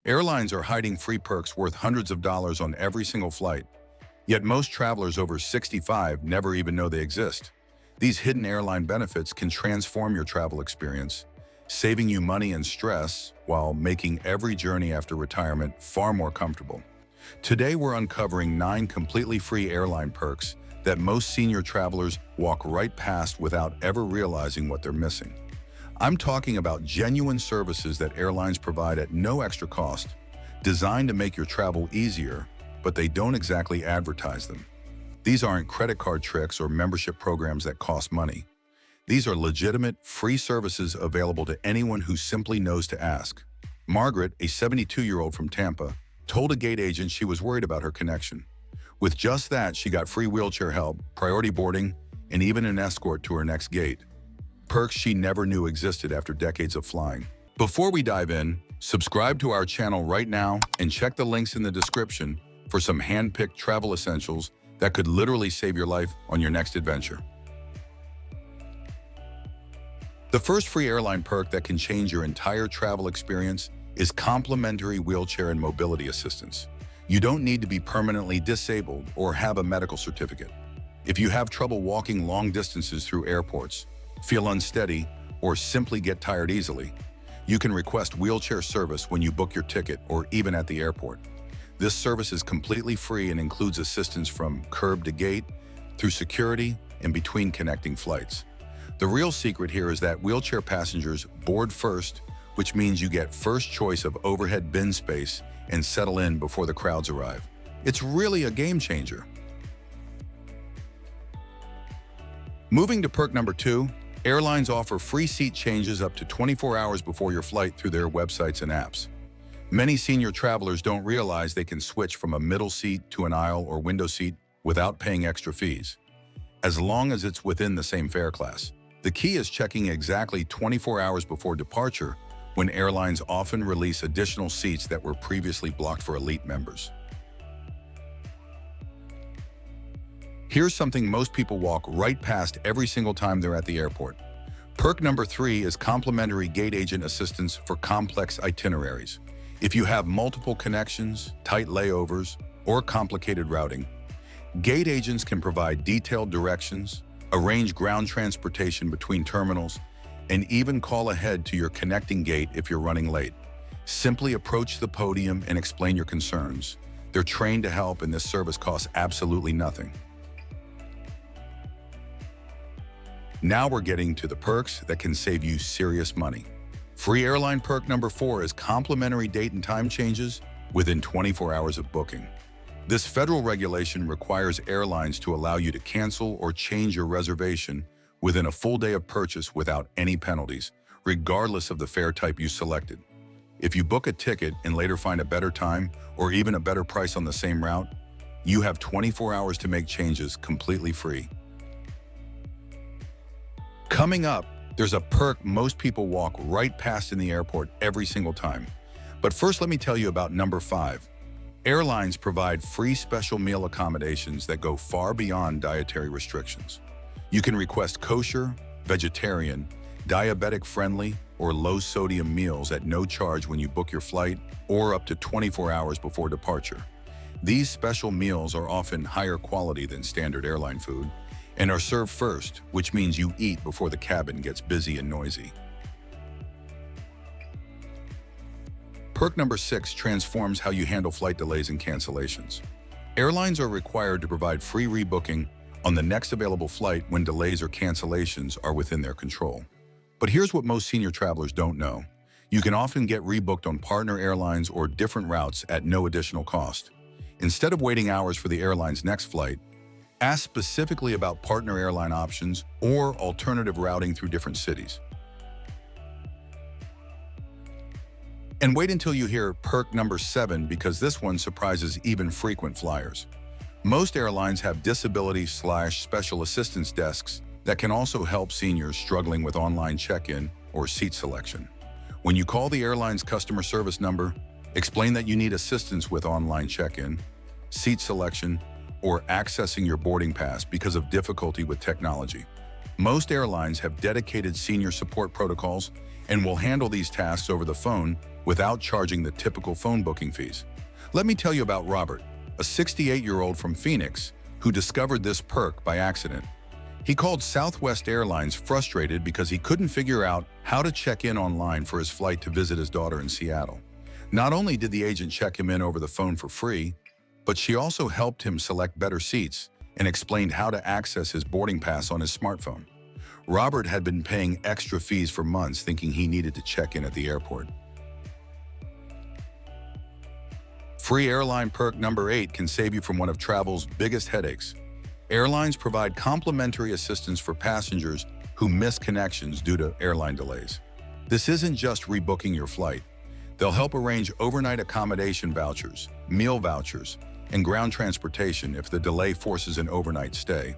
Airlines are hiding free perks worth hundreds of dollars on every single flight, yet most travelers over 65 never even know they exist. These hidden airline benefits can transform your travel experience, saving you money and stress while making every journey after retirement far more comfortable. Today, we're uncovering 9 completely free airline perks that most senior travelers walk right past without ever realizing what they're missing. I'm talking about genuine services that airlines provide at no extra cost, designed to make your travel easier, but they don't exactly advertise them. These aren't credit card tricks or membership programs that cost money. These are legitimate, free services available to anyone who simply knows to ask. Margaret, a 72-year-old from Tampa, told a gate agent she was worried about her connection. With just that, she got free wheelchair help, priority boarding, and even an escort to her next gate. Perks she never knew existed after decades of flying. Before we dive in, subscribe to our channel right now and check the links in the description for some hand-picked travel essentials that could literally save your life on your next adventure. The first free airline perk that can change your entire travel experience is complimentary wheelchair and mobility assistance. You don't need to be permanently disabled or have a medical certificate. If you have trouble walking long distances through airports, feel unsteady, or simply get tired easily, you can request wheelchair service when you book your ticket or even at the airport. This service is completely free and includes assistance from curb to gate, through security, and between connecting flights. The real secret here is that wheelchair passengers board first, which means you get first choice of overhead bin space and settle in before the crowds arrive. It's really a game changer. Moving to perk number 2, airlines offer free seat changes up to 24 hours before your flight through their websites and apps. Many senior travelers don't realize they can switch from a middle seat to an aisle or window seat without paying extra fees, as long as it's within the same fare class. The key is checking exactly 24 hours before departure, when airlines often release additional seats that were previously blocked for elite members. Here's something most people walk right past every single time they're at the airport. Perk number 3 is complimentary gate agent assistance for complex itineraries. If you have multiple connections, tight layovers, or complicated routing, gate agents can provide detailed directions, arrange ground transportation between terminals, and even call ahead to your connecting gate if you're running late. Simply approach the podium and explain your concerns. They're trained to help, and this service costs absolutely nothing. Now we're getting to the perks that can save you serious money. Free airline perk number 4 is complimentary date and time changes within 24 hours of booking. This federal regulation requires airlines to allow you to cancel or change your reservation within a full day of purchase without any penalties, regardless of the fare type you selected. If you book a ticket and later find a better time or even a better price on the same route, you have 24 hours to make changes completely free. Coming up, there's a perk most people walk right past in the airport every single time. But first, let me tell you about number 5. Airlines provide free special meal accommodations that go far beyond dietary restrictions. You can request kosher, vegetarian, diabetic-friendly, or low-sodium meals at no charge when you book your flight or up to 24 hours before departure. These special meals are often higher quality than standard airline food and are served first, which means you eat before the cabin gets busy and noisy. Perk number 6 transforms how you handle flight delays and cancellations. Airlines are required to provide free rebooking on the next available flight when delays or cancellations are within their control. But here's what most senior travelers don't know. You can often get rebooked on partner airlines or different routes at no additional cost. Instead of waiting hours for the airline's next flight, ask specifically about partner airline options or alternative routing through different cities. And wait until you hear perk number 7, because this one surprises even frequent flyers. Most airlines have disability/special assistance desks that can also help seniors struggling with online check-in or seat selection. When you call the airline's customer service number, explain that you need assistance with online check-in, seat selection, or accessing your boarding pass because of difficulty with technology. Most airlines have dedicated senior support protocols, and will handle these tasks over the phone without charging the typical phone booking fees. Let me tell you about Robert, a 68-year-old from Phoenix who discovered this perk by accident. He called Southwest Airlines frustrated because he couldn't figure out how to check in online for his flight to visit his daughter in Seattle. Not only did the agent check him in over the phone for free, but she also helped him select better seats and explained how to access his boarding pass on his smartphone. Robert had been paying extra fees for months thinking he needed to check in at the airport. Free airline perk number 8 can save you from one of travel's biggest headaches. Airlines provide complimentary assistance for passengers who miss connections due to airline delays. This isn't just rebooking your flight. They'll help arrange overnight accommodation vouchers, meal vouchers, and ground transportation if the delay forces an overnight stay.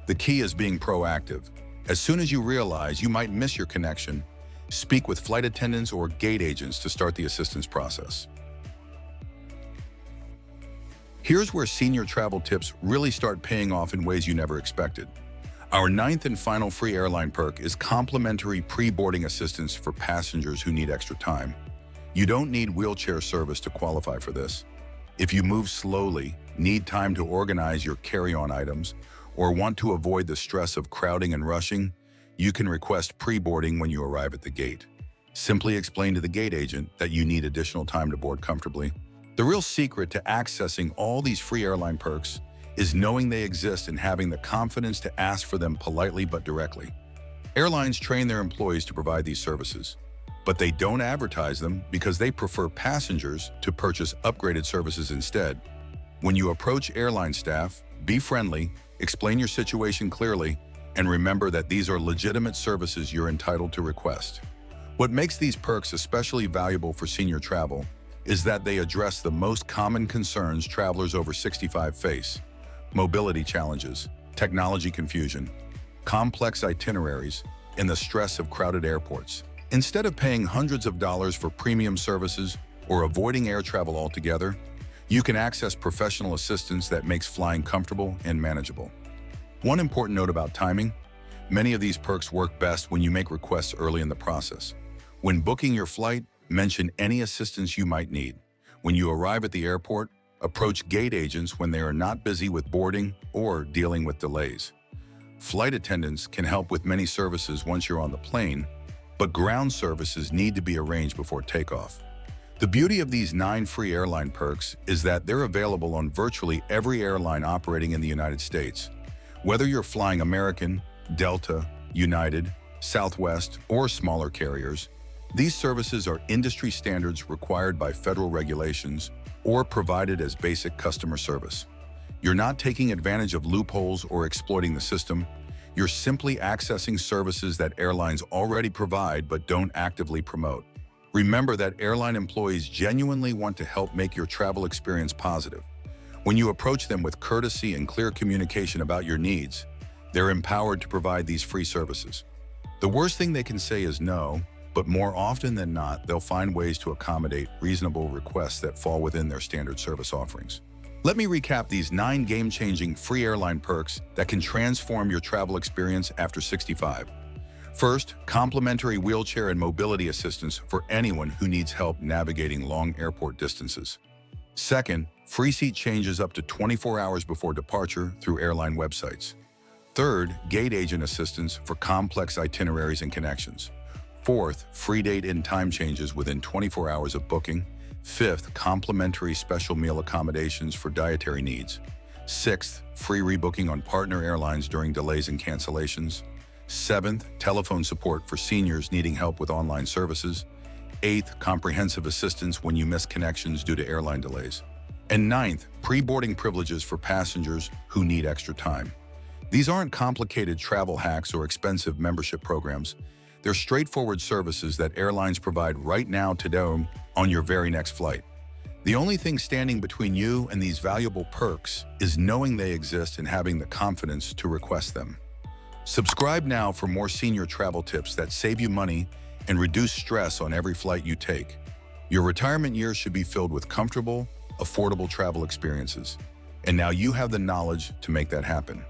The key is being proactive. As soon as you realize you might miss your connection, speak with flight attendants or gate agents to start the assistance process. Here's where senior travel tips really start paying off in ways you never expected. Our 9th and final free airline perk is complimentary pre-boarding assistance for passengers who need extra time. You don't need wheelchair service to qualify for this. If you move slowly, need time to organize your carry-on items, or want to avoid the stress of crowding and rushing, you can request pre-boarding when you arrive at the gate. Simply explain to the gate agent that you need additional time to board comfortably. The real secret to accessing all these free airline perks is knowing they exist and having the confidence to ask for them politely but directly. Airlines train their employees to provide these services, but they don't advertise them because they prefer passengers to purchase upgraded services instead. When you approach airline staff, be friendly, explain your situation clearly, and remember that these are legitimate services you're entitled to request. What makes these perks especially valuable for senior travel is that they address the most common concerns travelers over 65 face: mobility challenges, technology confusion, complex itineraries, and the stress of crowded airports. Instead of paying hundreds of dollars for premium services or avoiding air travel altogether, you can access professional assistance that makes flying comfortable and manageable. One important note about timing: many of these perks work best when you make requests early in the process. When booking your flight, mention any assistance you might need. When you arrive at the airport, approach gate agents when they are not busy with boarding or dealing with delays. Flight attendants can help with many services once you're on the plane, but ground services need to be arranged before takeoff. The beauty of these 9 free airline perks is that they're available on virtually every airline operating in the United States. Whether you're flying American, Delta, United, Southwest, or smaller carriers, these services are industry standards required by federal regulations or provided as basic customer service. You're not taking advantage of loopholes or exploiting the system. You're simply accessing services that airlines already provide but don't actively promote. Remember that airline employees genuinely want to help make your travel experience positive. When you approach them with courtesy and clear communication about your needs, they're empowered to provide these free services. The worst thing they can say is no, but more often than not, they'll find ways to accommodate reasonable requests that fall within their standard service offerings. Let me recap these 9 game-changing free airline perks that can transform your travel experience after 65. First, complimentary wheelchair and mobility assistance for anyone who needs help navigating long airport distances. Second, free seat changes up to 24 hours before departure through airline websites. Third, gate agent assistance for complex itineraries and connections. Fourth, free date and time changes within 24 hours of booking. Fifth, complimentary special meal accommodations for dietary needs. Sixth, free rebooking on partner airlines during delays and cancellations. Seventh, telephone support for seniors needing help with online services. Eighth, comprehensive assistance when you miss connections due to airline delays. And ninth, pre-boarding privileges for passengers who need extra time. These aren't complicated travel hacks or expensive membership programs. They're straightforward services that airlines provide right now today on your very next flight. The only thing standing between you and these valuable perks is knowing they exist and having the confidence to request them. Subscribe now for more senior travel tips that save you money and reduce stress on every flight you take. Your retirement years should be filled with comfortable, affordable travel experiences. And now you have the knowledge to make that happen.